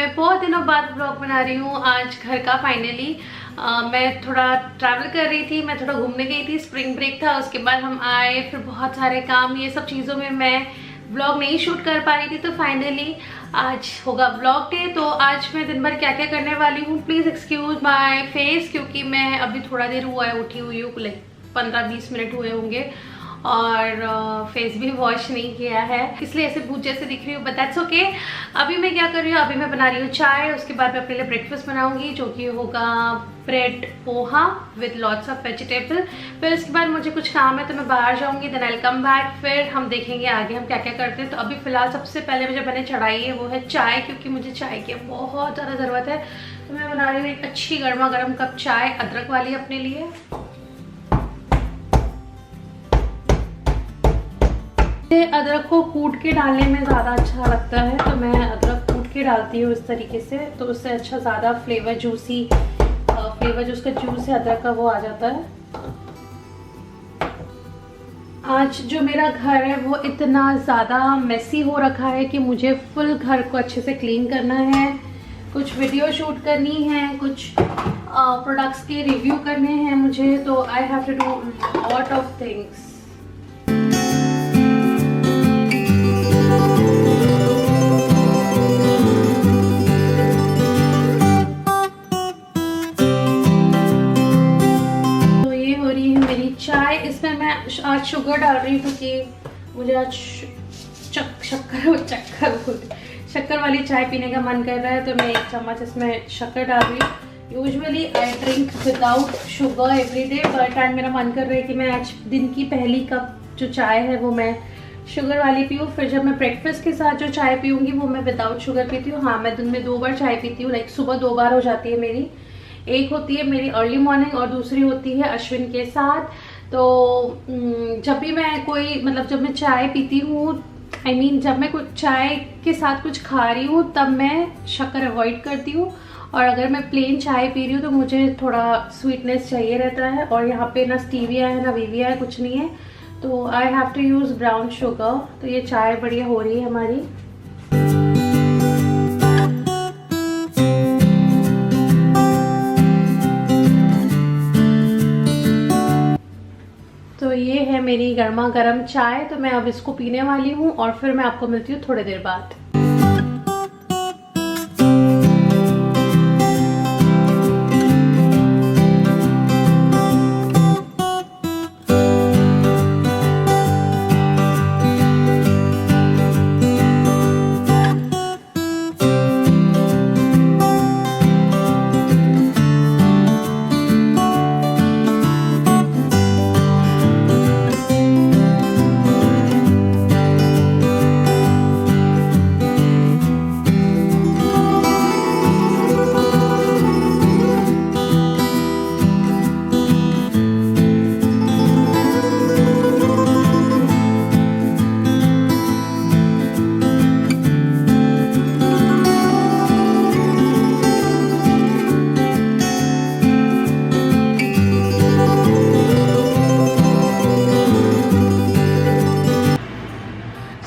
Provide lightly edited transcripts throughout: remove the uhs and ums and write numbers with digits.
मैं बहुत दिनों बाद ब्लॉग बना रही हूँ आज घर का फाइनली। मैं थोड़ा ट्रैवल कर रही थी, मैं थोड़ा घूमने गई थी, स्प्रिंग ब्रेक था, उसके बाद हम आए, फिर बहुत सारे काम, ये सब चीज़ों में मैं ब्लॉग नहीं शूट कर पा रही थी। तो फाइनली आज होगा ब्लॉग डे। तो आज मैं दिन भर क्या क्या करने वाली हूँ, प्लीज़ एक्सक्यूज माय फेस, क्योंकि मैं अभी थोड़ा देर हुआ है उठी हुई हूँ, लाइक 15-20 मिनट हुए होंगे, और फेस भी वॉश नहीं किया है, इसलिए ऐसे भूत जैसे दिख रही हूँ, बट दैट्स ओके। अभी मैं क्या कर रही हूँ, अभी मैं बना रही हूँ चाय, उसके बाद मैं अपने लिए ब्रेकफास्ट बनाऊंगी जो कि होगा bread poha with lots of vegetable. फिर उसके बाद मुझे कुछ काम है तो मैं बाहर जाऊंगी, then I will come back, फिर हम देखेंगे आगे हम क्या क्या करते हैं। तो अभी फिलहाल सबसे पहले मुझे मैंने चढ़ाई है वो है चाय, क्योंकि मुझे चाय की बहुत ज़्यादा ज़रूरत है। तो मैं बना रही हूँ एक अच्छी गर्मा गर्म कप चाय, अदरक वाली अपने लिए। अदरक को कूट के डालने में ज़्यादा अच्छा लगता है, तो मैं अदरक कूट के डालती हूँ इस तरीके से, तो उससे अच्छा ज़्यादा फ्लेवर जूसी फ्लेवर जो उसका जूस है अदरक का वो आ जाता है। आज जो मेरा घर है वो इतना ज़्यादा मेसी हो रखा है कि मुझे फुल घर को अच्छे से क्लीन करना है, कुछ वीडियो शूट करनी है, कुछ प्रोडक्ट्स के रिव्यू करने हैं मुझे, तो I have to do lot of things. चाय, इसमें मैं आज शुगर डाल रही हूँ क्योंकि मुझे आज शक्कर वाली चाय पीने का मन कर रहा है, तो मैं 1 चम्मच इसमें शक्कर डाल रही हूँ। Usually I drink without sugar every day, but आज मेरा मन कर रहा है कि मैं आज दिन की पहली कप जो चाय है वो मैं शुगर वाली पीऊँ। फिर जब मैं ब्रेकफास्ट के साथ जो चाय पीऊँगी वो मैं विदाउट शुगर पीती हूँ। हाँ, मैं दिन में 2 बार चाय पीती हूँ, लाइक सुबह 2 बार हो जाती है मेरी, एक होती है मेरी अर्ली मॉर्निंग और दूसरी होती है अश्विन के साथ। तो जब भी मैं कोई जब मैं चाय पीती हूँ, जब मैं कुछ चाय के साथ कुछ खा रही हूँ तब मैं शक्कर अवॉइड करती हूँ, और अगर मैं प्लेन चाय पी रही हूँ तो मुझे थोड़ा स्वीटनेस चाहिए रहता है। और यहाँ पे ना स्टीविया है ना वीविया है, कुछ नहीं है, तो I have to use brown sugar. तो ये चाय बढ़िया हो रही है हमारी। तो ये है मेरी गर्मा गर्म चाय, तो मैं अब इसको पीने वाली हूँ और फिर मैं आपको मिलती हूँ थोड़ी देर बाद।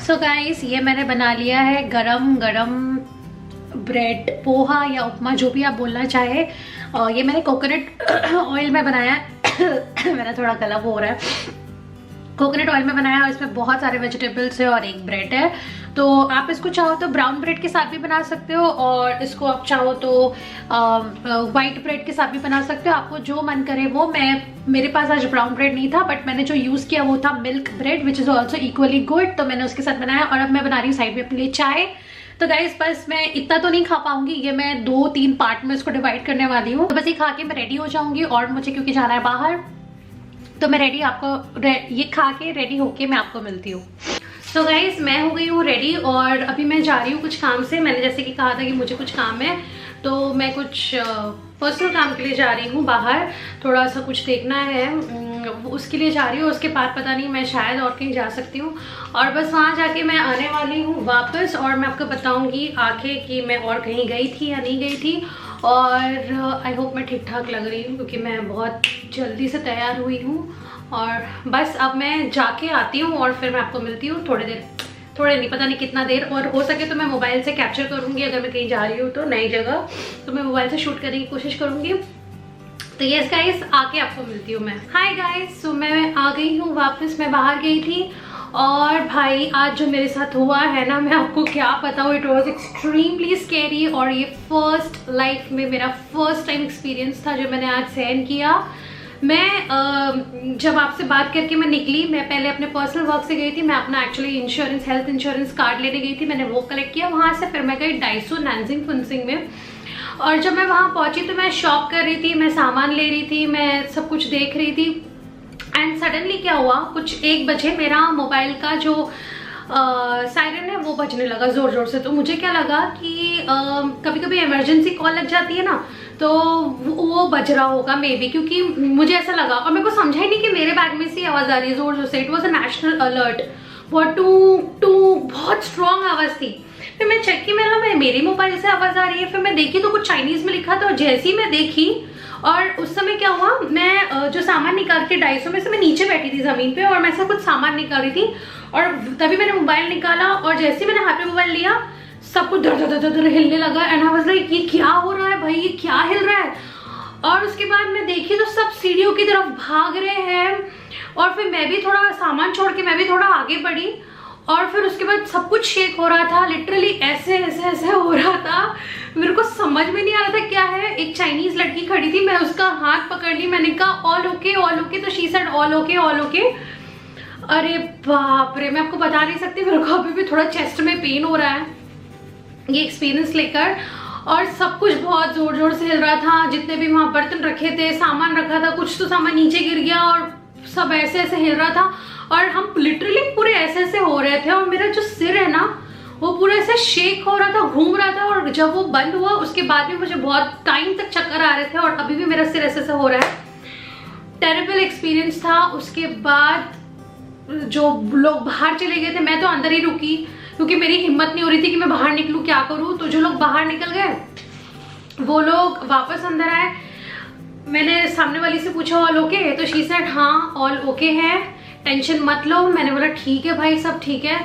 सो गाइस, ये मैंने बना लिया है गरम गरम ब्रेड पोहा या उपमा, जो भी आप बोलना चाहे। ये मैंने कोकोनट ऑयल में बनाया है मेरा थोड़ा गला वो हो रहा है। कोकोनट ऑयल में बनाया और इसमें बहुत सारे वेजिटेबल्स है और एक ब्रेड है। तो आप इसको चाहो तो ब्राउन ब्रेड के साथ भी बना सकते हो, और इसको आप चाहो तो वाइट ब्रेड के साथ भी बना सकते हो, आपको जो मन करे वो। मेरे पास आज ब्राउन ब्रेड नहीं था, बट मैंने जो यूज़ किया वो था milk bread, which is also equally good, तो मैंने उसके साथ बनाया। और अब मैं बना रही हूँ साइड में अपने लिए चाय। तो गाइस, बस मैं इतना तो नहीं खा पाऊंगी, ये मैं 2-3 पार्ट में इसको डिवाइड करने वाली हूँ। तो बस ये खा के मैं रेडी हो जाऊंगी, और मुझे क्योंकि जाना है बाहर, तो मैं ये खा के रेडी होके मैं आपको मिलती हूँ। तो गाइस, मैं हो गई हूँ रेडी और अभी मैं जा रही हूँ कुछ काम से। मैंने जैसे कि कहा था कि मुझे कुछ काम है, तो मैं कुछ पर्सनल काम के लिए जा रही हूँ बाहर, थोड़ा सा कुछ देखना है, उसके लिए जा रही हूँ। उसके बाद पता नहीं, मैं शायद और कहीं जा सकती हूँ, और बस वहाँ जाके मैं आने वाली हूँ वापस, और मैं आपको बताऊँगी आके कि मैं और कहीं गई थी या नहीं गई थी। और आई होप मैं ठीक ठाक लग रही हूँ, क्योंकि मैं बहुत जल्दी से तैयार हुई हूँ। और बस अब मैं जाके आती हूँ और फिर मैं आपको मिलती हूँ थोड़ी थोड़े नहीं, पता नहीं कितना देर, और हो सके तो मैं मोबाइल से कैप्चर करूँगी अगर मैं कहीं जा रही हूँ तो नई जगह, तो मैं मोबाइल से शूट करने की कोशिश करूँगी। तो यस गाइस, आके आपको मिलती हूँ मैं। हाय गाइस, सो मैं आ गई हूँ वापस, मैं बाहर गई थी और भाई आज जो मेरे साथ हुआ है ना, मैं आपको क्या बताऊँ, इट वॉज एक्सट्रीमली स्कैरी। और ये फर्स्ट लाइफ में मेरा फर्स्ट टाइम एक्सपीरियंस था जो मैंने आज सहन किया। मैं जब आपसे बात करके मैं निकली, मैं पहले अपने पर्सनल वर्क से गई थी, मैं अपना actually insurance, health insurance card लेने गई थी, मैंने वो कलेक्ट किया। वहाँ से फिर मैं गई डाइसो नानजिंग फुनसिंग में, और जब मैं वहाँ पहुँची तो मैं शॉप कर रही थी, मैं सामान ले रही थी, मैं सब कुछ देख रही थी। एंड सडनली क्या हुआ, कुछ 1 बजे मेरा मोबाइल का जो सायरन है वो बजने लगा ज़ोर ज़ोर से। तो मुझे क्या लगा कि कभी कभी इमरजेंसी कॉल लग जाती है ना, तो वो बज रहा होगा मे बी, क्योंकि मुझे ऐसा लगा। और मेरे को समझा ही नहीं कि मेरे बैग में से आवाज़ आ रही है ज़ोर ज़ोर से। It was a national alert, बहुत बहुत स्ट्रॉन्ग आवाज़ थी। फिर मैं चेक की, मेरे मोबाइल से आवाज़ आ रही है। फिर मैं देखी तो कुछ चाइनीज़ में लिखा था, और जैसे ही मैं देखी, और उस समय क्या हुआ, मैं जो सामान निकाल के डाइसो में से मैं नीचे बैठी थी ज़मीन पे, और मैं ऐसा कुछ सामान निकाल रही थी, और तभी मैंने मोबाइल निकाला, और जैसे मैंने हाथ में मोबाइल लिया सब कुछ धड़ धड़ धड़ धड़ हिलने लगा। एंड आई वाज लाइक, ये क्या हो रहा है भाई, ये क्या हिल रहा है। और उसके बाद मैं देखी तो सब सीढ़ियों की तरफ भाग रहे हैं, और फिर मैं भी थोड़ा सामान छोड़ के मैं भी थोड़ा आगे बढ़ी, और फिर उसके बाद सब कुछ शेक हो रहा था, लिटरली ऐसे ऐसे ऐसे हो रहा था। मेरे को समझ में नहीं आ रहा था क्या है। एक चाइनीज लड़की खड़ी थी, मैं उसका हाथ पकड़ ली, मैंने कहा ऑल ओके, तो शी सेड ऑल ओके। अरे बाप रे, मैं आपको बता नहीं सकती, मेरे को अभी भी थोड़ा चेस्ट में पेन हो रहा है ये एक्सपीरियंस लेकर। और सब कुछ बहुत जोर जोर से हिल रहा था, जितने भी वहाँ बर्तन रखे थे, सामान रखा था, कुछ तो सामान नीचे गिर गया, और सब ऐसे ऐसे हिल रहा था, और हम लिटरली पूरे ऐसे ऐसे हो रहे थे। और मेरा जो सिर है ना, वो पूरा ऐसे शेक हो रहा था, घूम रहा था, और जब वो बंद हुआ उसके बाद भी मुझे बहुत टाइम तक चक्कर आ रहे थे, और अभी भी मेरा सिर ऐसे ऐसे हो रहा है। टेरिबल एक्सपीरियंस था। उसके बाद जो लोग बाहर चले गए थे, मैं तो अंदर ही रुकी, क्योंकि मेरी हिम्मत नहीं हो रही थी कि मैं बाहर निकलूँ, क्या करूँ। तो जो लोग बाहर निकल गए वो लोग वापस अंदर आए। मैंने सामने वाली से पूछा ऑल ओके, तो शी सेड हाँ ऑल ओके है, टेंशन मत लो। मैंने बोला ठीक है भाई, सब ठीक है।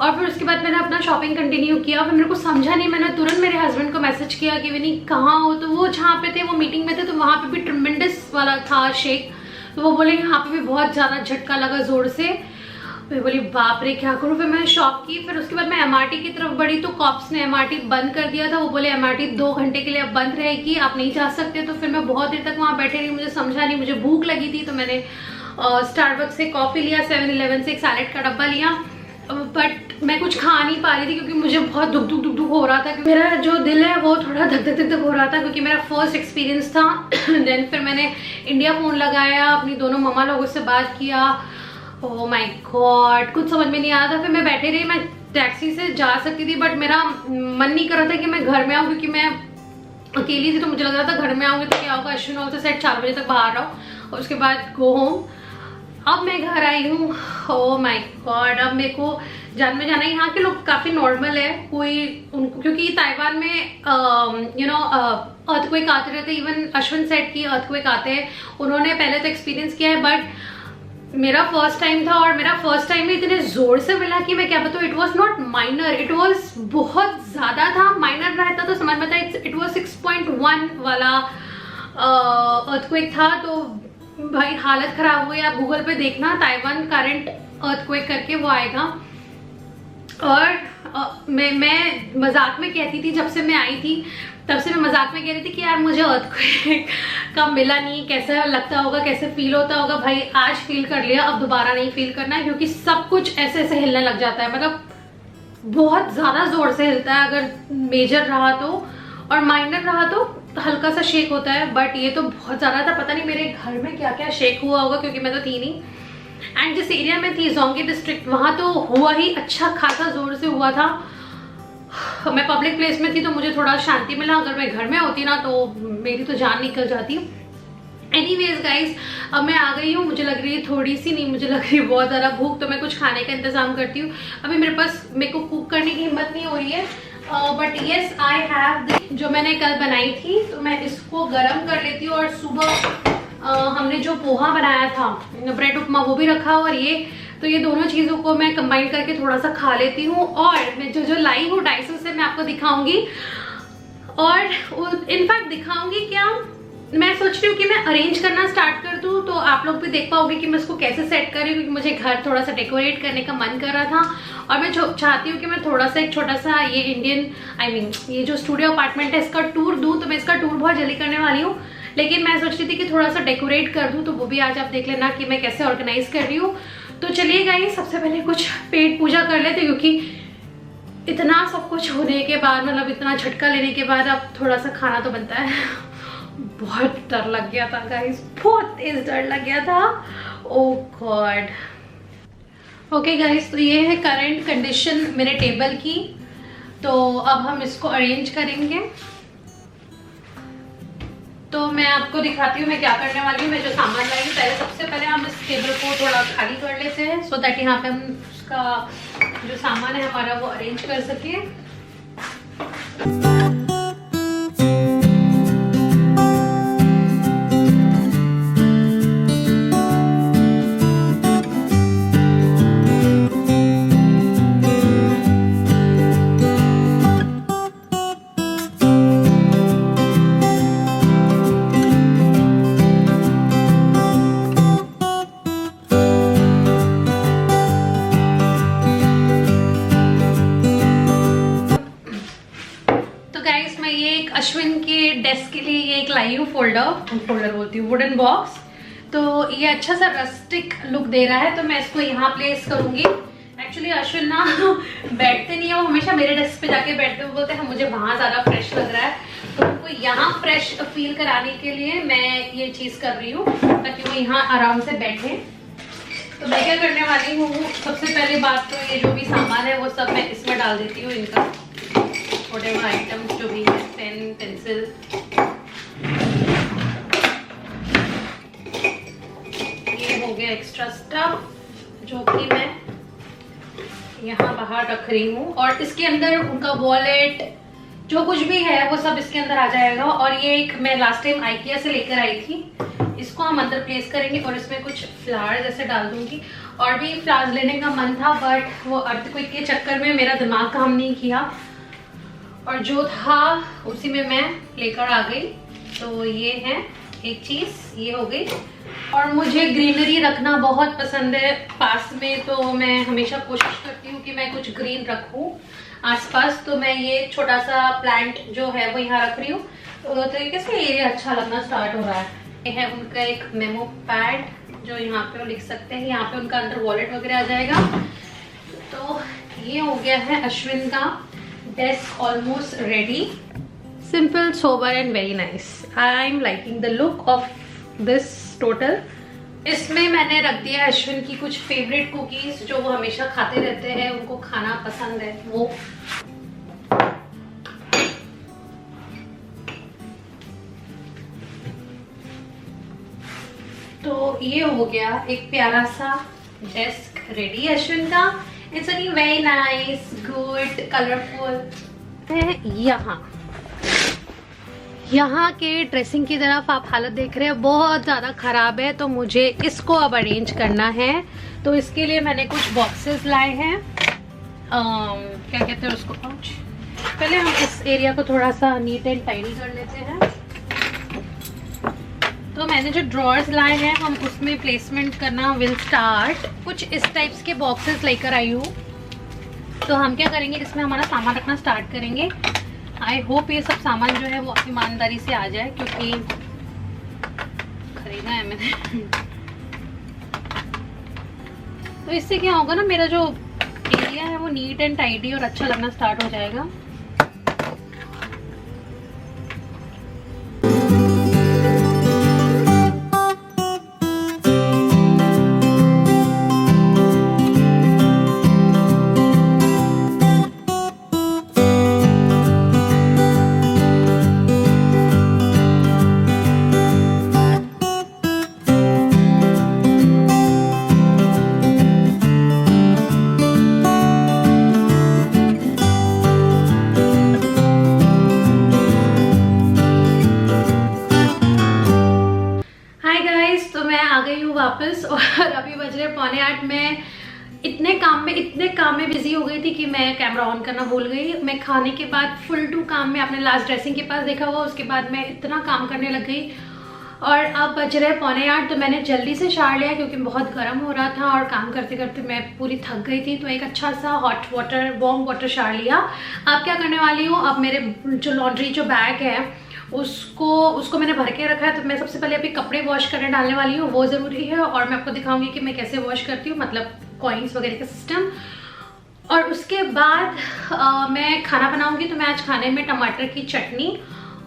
और फिर उसके बाद मैंने अपना शॉपिंग कंटिन्यू किया। फिर मेरे को समझा नहीं, मैंने तुरंत मेरे हस्बैंड को मैसेज किया कि विनी कहाँ हो। तो वो जहाँ पे थे, वो मीटिंग में थे, तो वहाँ पे भी ट्रिमेंडस वाला था शेक। तो वो बोले यहाँ पे भी बहुत ज़्यादा झटका लगा ज़ोर से। मैं बोली बाप रे क्या करूँ। फिर मैंने शॉप की, फिर उसके बाद मैं एमआरटी की तरफ बढ़ी, तो कॉप्स ने एमआरटी बंद कर दिया था। वो बोले एमआरटी 2 घंटे के लिए अब बंद रहेगी, आप नहीं जा सकते। तो फिर मैं बहुत देर तक वहाँ बैठे रही, मुझे समझा नहीं, मुझे भूख लगी थी, तो मैंने स्टारबक्स से कॉफ़ी लिया, 7-Eleven से एक सैलेड का डब्बा लिया। बट मैं कुछ खा नहीं पा रही थी, क्योंकि मुझे बहुत दुख हो रहा था। मेरा जो दिल है वो थोड़ा धक धक हो रहा था, क्योंकि मेरा फर्स्ट एक्सपीरियंस था। देन फिर मैंने इंडिया फ़ोन लगाया, अपनी दोनों मम्मा लोगों से बात किया। ओह माय गॉड, कुछ समझ में नहीं आ रहा था। फिर मैं बैठी रही, मैं टैक्सी से जा सकती थी, बट मेरा मन नहीं कर रहा था कि मैं घर में आऊँ, क्योंकि मैं अकेली थी। तो मुझे लग रहा था घर में आऊँगी तो क्या होगा, अश्विन हॉल से सेट 4 बजे तक बाहर रहो, और उसके बाद गो होम। अब मैं घर आई हूँ। ओह माय गॉड, अब मेरे को जान में जाना है। यहाँ के लोग काफ़ी नॉर्मल है, कोई उनको, क्योंकि ताइवान में अर्थक्वेक आते रहते, इवन अश्विन सेट की अर्थक्वेक आते हैं, उन्होंने पहले तो एक्सपीरियंस किया है। बट मेरा फर्स्ट टाइम था, और मेरा फर्स्ट टाइम में इतने ज़ोर से मिला कि मैं क्या बताऊँ। It was not minor, it was बहुत ज़्यादा था। माइनर रहता तो समझ में था, इट वॉज 6.1 वाला अर्थक्वेक था। तो भाई हालत ख़राब हुई। आप गूगल पे देखना, ताइवान करंट अर्थक्वेक करके वो आएगा। और मैं मजाक में कहती थी, जब से मैं आई थी तब से मैं मजाक में कह रही थी कि यार मुझे अर्थक्वेक का मिला नहीं, कैसा लगता होगा, कैसे फील होता होगा। भाई आज फील कर लिया, अब दोबारा नहीं फील करना है, क्योंकि सब कुछ ऐसे ऐसे हिलने लग जाता है। मतलब बहुत ज़्यादा ज़ोर से हिलता है अगर मेजर रहा तो, और माइनर रहा तो हल्का सा शेक होता है। बट ये तो बहुत ज़्यादा था, पता नहीं मेरे घर में क्या क्या शेक हुआ होगा, क्योंकि मैं तो थी नहीं। एंड जिस एरिया में थी, जोंगी डिस्ट्रिक्ट, वहाँ तो हुआ ही अच्छा खासा ज़ोर से हुआ था। मैं पब्लिक प्लेस में थी तो मुझे थोड़ा शांति मिला, अगर मैं घर में होती ना तो मेरी तो जान निकल जाती। एनीवेज गाइज, अब मैं आ गई हूँ, मुझे लग रही है थोड़ी सी नहीं, मुझे लग रही है बहुत ज़्यादा भूख, तो मैं कुछ खाने का इंतज़ाम करती हूँ। अभी मेरे को कुक करने की हिम्मत नहीं हो रही है, बट येस आई हैव जो मैंने कल बनाई थी, तो मैं इसको गर्म कर लेती हूँ। और सुबह हमने जो पोहा बनाया था, ब्रेड उपमा, वो भी रखा, और ये तो ये दोनों चीज़ों को मैं कंबाइन करके थोड़ा सा खा लेती हूँ। और मैं जो लाई हूँ डाइसो से मैं आपको दिखाऊंगी, और इनफैक्ट दिखाऊंगी क्या, मैं सोच रही हूँ कि मैं अरेंज करना स्टार्ट कर दूँ, तो आप लोग भी देख पाओगे कि मैं इसको कैसे सेट कर रही हूँ, क्योंकि मुझे घर थोड़ा सा डेकोरेट करने का मन कर रहा था। और मैं चाहती हूँ कि मैं थोड़ा सा एक छोटा सा ये इंडियन ये जो स्टूडियो अपार्टमेंट है इसका टूर दूँ। तो मैं इसका टूर बहुत जल्दी करने वाली हूँ, लेकिन मैं सोच रही थी कि थोड़ा सा डेकोरेट कर दूँ, तो वो भी आज आप देख लेना कि मैं कैसे ऑर्गेनाइज कर रही हूँ। तो चलिए गाइस, सबसे पहले कुछ पेट पूजा कर लेते, क्योंकि इतना सब कुछ होने के बाद, मतलब इतना झटका लेने के बाद अब थोड़ा सा खाना तो बनता है। बहुत डर लग गया था गाइस, बहुत तेज डर लग गया था। ओह गॉड। ओके गाइस, तो ये है करंट कंडीशन मेरे टेबल की। तो अब हम इसको अरेंज करेंगे। तो मैं आपको दिखाती हूँ मैं क्या करने वाली हूँ। मैं जो सामान लाई हूँ, पहले सबसे पहले हम इस टेबल को थोड़ा खाली कर लेते हैं, सो दैट यहाँ पे हम उसका जो सामान है हमारा वो अरेंज कर सके। अश्विन के डेस्क के लिए ये एक लाई हूँ फोल्डर बोलती हूँ, वुडन बॉक्स। तो ये अच्छा सा रस्टिक लुक दे रहा है, तो मैं इसको यहाँ प्लेस करूंगी। एक्चुअली अश्विन ना बैठते नहीं है, वो हमेशा मेरे डेस्क पे जाके बैठते हुए बोलते हैं मुझे वहाँ ज़्यादा फ्रेश लग रहा है। तो उनको यहाँ फ्रेश फील कराने के लिए मैं ये चीज़ कर रही हूँ, ताकि वो यहाँ आराम से बैठे। तो मैं क्या करने वाली हूँ, सबसे पहली बात तो ये जो भी सामान है वो सब मैं इसमें डाल देती हूँ। इनका whatever आइटम्स जो भी है, पेन पेंसिल, ये हो गया एक्स्ट्रा स्टफ जो कि मैं यहाँ बाहर रख रही हूँ। और इसके अंदर उनका वॉलेट जो कुछ भी है वो सब इसके अंदर आ जाएगा। और ये एक मैं लास्ट टाइम आइकिया से लेकर आई थी, इसको हम अंदर प्लेस करेंगे और इसमें कुछ फ्लावर जैसे डाल दूंगी। और भी फ्लावर्स लेने का मन था, बट वो अर्थक्वेक के चक्कर में मेरा दिमाग काम नहीं किया, और जो था उसी में मैं लेकर आ गई। तो ये है एक चीज़, ये हो गई। और मुझे ग्रीनरी रखना बहुत पसंद है पास में, तो मैं हमेशा कोशिश करती हूँ कि मैं कुछ ग्रीन रखूँ आसपास। तो मैं ये छोटा सा प्लांट जो है वो यहाँ रख रही हूँ। तो तरीके से ये अच्छा लगना स्टार्ट हो रहा है। ये है उनका एक मेमो पैड जो यहाँ पे वो लिख सकते हैं, यहाँ पे उनका अंदर वॉलेट वगैरह आ जाएगा। तो ये हो गया है अश्विन का desk almost ready. Simple, sober and very nice. I am liking the look of this total. इसमें मैंने रख दिया अश्विन की कुछ फेवरेट कुकीज जो वो हमेशा खाते रहते हैं, उनको खाना पसंद है वो। तो ये हो गया एक प्यारा सा डेस्क रेडी अश्विन का। It's very nice, good, colourful. यहाँ के ड्रेसिंग की तरफ आप हालत देख रहे हैं, बहुत ज़्यादा ख़राब है। तो मुझे इसको अब अरेंज करना है। तो इसके लिए मैंने कुछ बॉक्सेस लाए हैं, क्या कहते हैं उसको, पहले हम इस एरिया को थोड़ा सा नीट एंड टाइडी कर लेते हैं। तो मैंने जो ड्रॉर्स लाए हैं हम उसमें प्लेसमेंट करना विल स्टार्ट। कुछ इस टाइप्स के बॉक्सेस लेकर आई हूँ। तो हम क्या करेंगे, इसमें हमारा सामान रखना स्टार्ट करेंगे। आई होप ये सब सामान जो है वो ईमानदारी से आ जाए, क्योंकि खरीदा है मैंने। तो इससे क्या होगा ना, मेरा जो एरिया है वो नीट एंड टाइडी और अच्छा लगना स्टार्ट हो जाएगा। वापस। और अभी बज रहे 7:45। मैं इतने काम में बिजी हो गई थी कि मैं कैमरा ऑन करना भूल गई। मैं खाने के बाद फुल टू काम में, आपने लास्ट ड्रेसिंग के पास देखा हुआ, उसके बाद मैं इतना काम करने लग गई। और अब बज रहे 7:45, तो मैंने जल्दी से शावर लिया क्योंकि बहुत गर्म हो रहा था और काम करते करते मैं पूरी थक गई थी। तो एक अच्छा सा वार्म वाटर शावर लिया। अब क्या करने वाली हूँ, अब मेरे जो लॉन्ड्री जो बैग है उसको मैंने भर के रखा है। तो मैं सबसे पहले अभी कपड़े वॉश करने डालने वाली हूँ, वो ज़रूरी है। और मैं आपको दिखाऊंगी कि मैं कैसे वॉश करती हूँ, मतलब कॉइन्स वगैरह का सिस्टम। और उसके बाद मैं खाना बनाऊंगी। तो मैं आज खाने में टमाटर की चटनी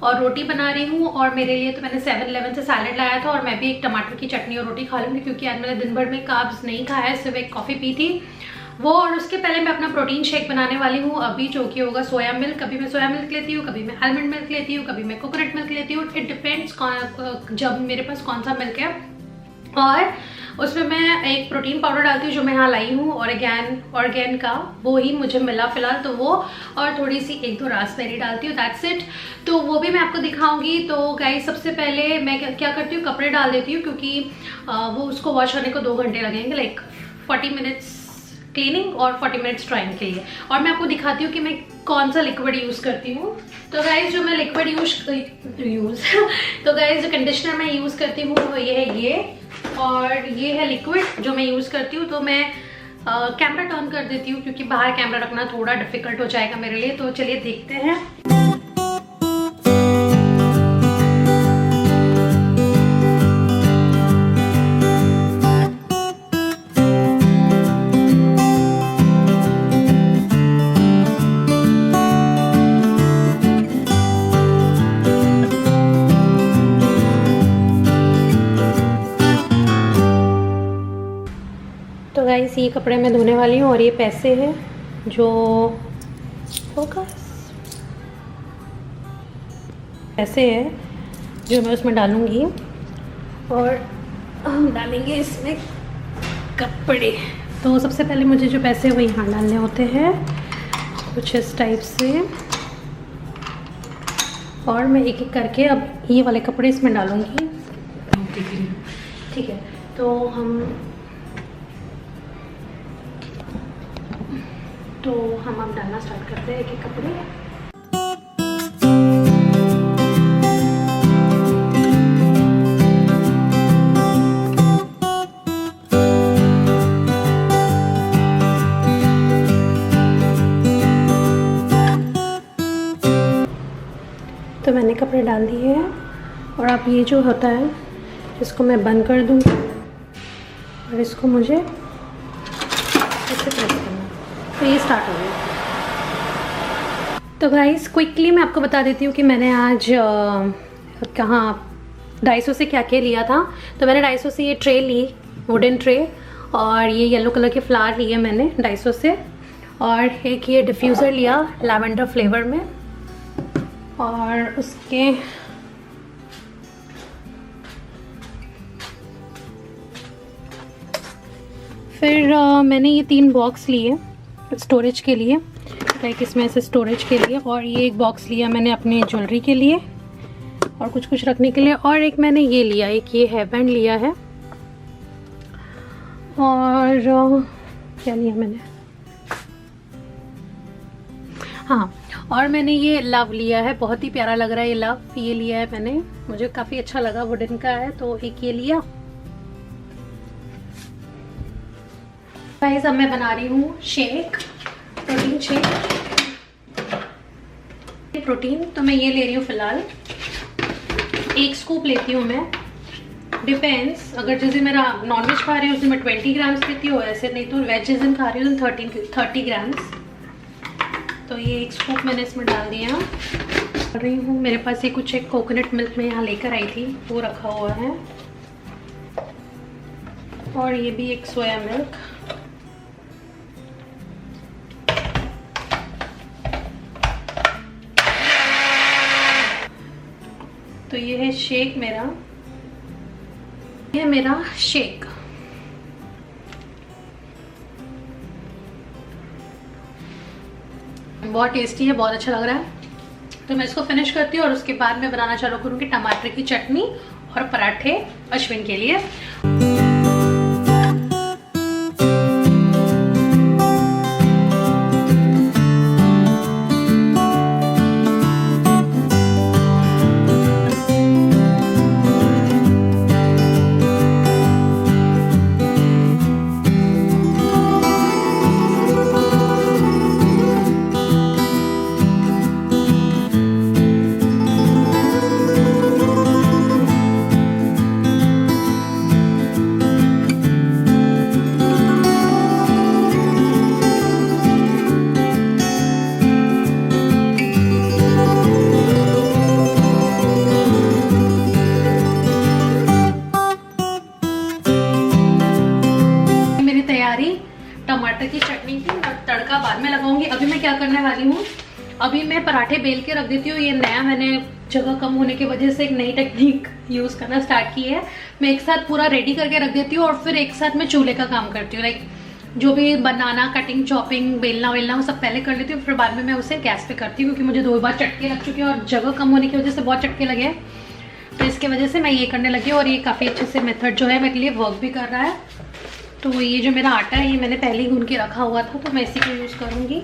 और रोटी बना रही हूँ। और मेरे लिए तो मैंने 7-Eleven से सैलेड लाया था, और मैं भी एक टमाटर की चटनी और रोटी खा लूँगी क्योंकि आज मैंने दिन भर में कार्ब्स नहीं खाया है, सिर्फ एक कॉफ़ी पी थी वो। और उसके पहले मैं अपना प्रोटीन शेक बनाने वाली हूँ अभी, जो कि होगा सोया मिल्क। कभी मैं सोया मिल्क लेती हूँ, कभी मैं आलमंड मिल्क लेती हूँ, कभी मैं कोकोनट मिल्क लेती हूँ। इट डिपेंड्स जब मेरे पास कौन सा मिल्क है। और उसमें मैं एक प्रोटीन पाउडर डालती हूँ जो मैं यहाँ लाई हूँ, ऑर्गेन का, वो ही मुझे मिला फिलहाल, तो वो। और थोड़ी सी 1-2 रास्पबेरी डालती हूँ, दैट्स इट। तो वो भी मैं आपको दिखाऊंगी। तो गाइस, सबसे पहले मैं क्या करती हूँ, कपड़े डाल देती हूँ क्योंकि वो उसको वॉश करने को 2 घंटे लगेंगे, लाइक 40 मिनट्स क्लीनिंग और 40 मिनट्स ड्राइंग के लिए। और मैं आपको दिखाती हूँ कि मैं कौन सा लिक्विड यूज़ करती हूँ। तो गाइस, जो मैं लिक्विड तो गाइस, जो कंडीशनर मैं यूज़ करती हूँ वो ये है, ये। और ये है लिक्विड जो मैं यूज़ करती हूँ। तो मैं कैमरा टर्न कर देती हूँ क्योंकि बाहर कैमरा रखना थोड़ा डिफिकल्ट हो जाएगा मेरे लिए। तो चलिए देखते हैं। तो गाइस, ये कपड़े मैं धोने वाली हूँ और ये पैसे हैं जो पैसे हैं जो मैं उसमें डालूँगी। और हम डालेंगे इसमें कपड़े। तो सबसे पहले मुझे जो पैसे हैं वो यहाँ डालने होते हैं, कुछ इस टाइप से। और मैं एक एक करके अब ये वाले कपड़े इसमें डालूँगी, ठीक है। तो हम अब डालना स्टार्ट करते हैं एक एक कपड़े। तो मैंने कपड़े डाल दिए हैं और अब ये जो होता है इसको मैं बंद कर दूँगी और इसको मुझे ऐसे प्रेस करना। तो ये स्टार्ट हो गया। तो गाइस, क्विकली मैं आपको बता देती हूँ कि मैंने आज डाइसो से क्या क्या लिया था। तो मैंने डाइसो से ये ट्रे ली, वुडन ट्रे, और ये येलो कलर के फ्लावर लिए मैंने डाइसो से। और एक ये डिफ्यूज़र लिया लैवेंडर फ्लेवर में। और उसके फिर मैंने ये 3 बॉक्स लिए स्टोरेज के लिए, लाइक इसमें से स्टोरेज के लिए। और ये एक बॉक्स लिया मैंने अपने ज्वेलरी के लिए और कुछ रखने के लिए। और एक मैंने ये लिया, एक ये हेयर बैंड लिया है। और क्या लिया मैंने, हाँ, और मैंने ये लव लिया है, बहुत ही प्यारा लग रहा है ये लव, ये लिया है मैंने, मुझे काफ़ी अच्छा लगा, वुडन का है। तो एक ये लिया। गाइस, अब मैं बना रही हूँ शेक, प्रोटीन शेक। प्रोटीन तो मैं ये ले रही हूँ फिलहाल, 1 स्कूप लेती हूँ मैं, डिपेंड्स। अगर जैसे मेरा नॉनवेज खा रही हूँ उसमें मैं 20 ग्राम्स लेती हूँ, ऐसे नहीं तो वेज जिस दिन खा रही हूँ 30 ग्राम्स। तो ये 1 स्कूप मैंने इसमें डाल दिया। कर रही हूँ, मेरे पास ये कुछ एक कोकोनट मिल्क में यहाँ लेकर आई थी, वो रखा हुआ है। और ये भी एक सोया मिल्क। तो ये है शेक मेरा, ये है मेरा शेक। बहुत टेस्टी है, बहुत अच्छा लग रहा है। तो मैं इसको फिनिश करती हूँ और उसके बाद मैं बनाना चालू करूँगी टमाटर की चटनी और पराठे अश्विन के लिए। टमाटर की चटनी की तड़का बाद में लगाऊंगी। अभी मैं क्या करने वाली हूँ, अभी मैं पराठे बेल के रख देती हूँ। ये नया मैंने जगह कम होने की वजह से एक नई टेक्निक यूज़ करना स्टार्ट की है। मैं एक साथ पूरा रेडी करके रख देती हूँ और फिर एक साथ मैं चूल्हे का काम करती हूँ। लाइक जो भी बनाना, कटिंग, चॉपिंग, बेलना वेलना वो सब पहले कर लेती हूँ, फिर बाद में मैं उसे गैस पे करती हूँ, क्योंकि मुझे 2 बार चटके लग चुके हैं और जगह कम होने की वजह से बहुत चटके लगे हैं। तो इसके वजह से मैं ये करने लगी हूँ और ये काफ़ी अच्छे से मेथड जो है मेरे लिए वर्क भी कर रहा है। तो ये जो मेरा आटा है ये मैंने पहले ही गूंद के रखा हुआ था, तो मैं इसी को यूज़ करूँगी।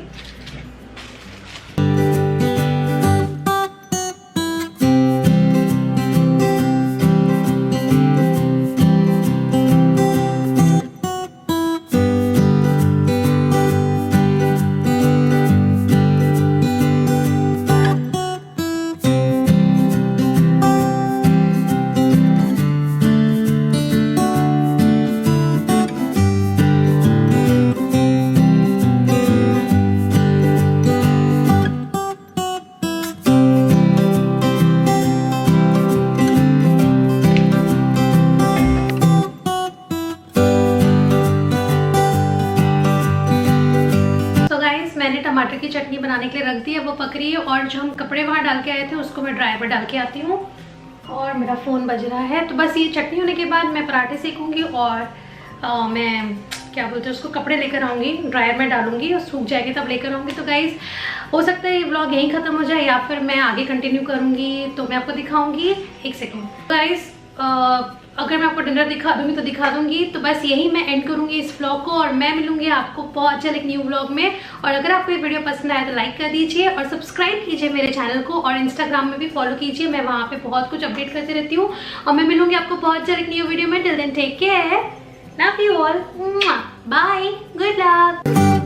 टमाटर की चटनी बनाने के लिए रख दी है, वो पक रही है। और जो हम कपड़े वहाँ डाल के आए थे उसको मैं ड्रायर पर डाल के आती हूँ। और मेरा फ़ोन बज रहा है। तो बस ये चटनी होने के बाद मैं पराठे सेकूँगी और मैं क्या बोलते हैं उसको कपड़े लेकर आऊँगी, ड्रायर में डालूँगी और सूख जाएगी तब लेकर आऊँगी। तो गाइज़ हो सकता है ये व्लॉग यहीं ख़त्म हो जाए या फिर मैं आगे कंटिन्यू करूँगी, तो मैं आपको दिखाऊँगी। एक सेकेंड गाइज़, अगर मैं आपको डिनर दिखा दूँगी तो दिखा दूँगी। तो बस यही मैं एंड करूँगी इस व्लॉग को और मैं मिलूँगी आपको बहुत जल्द एक न्यू व्लॉग में। और अगर आपको ये वीडियो पसंद आए तो लाइक कर दीजिए और सब्सक्राइब कीजिए मेरे चैनल को, और इंस्टाग्राम में भी फॉलो कीजिए, मैं वहाँ पे बहुत कुछ अपडेट करती रहती हूँ। और मैं मिलूँगी आपको बहुत जल्द एक न्यू वीडियो में। Till then take care, love you all, bye, good luck.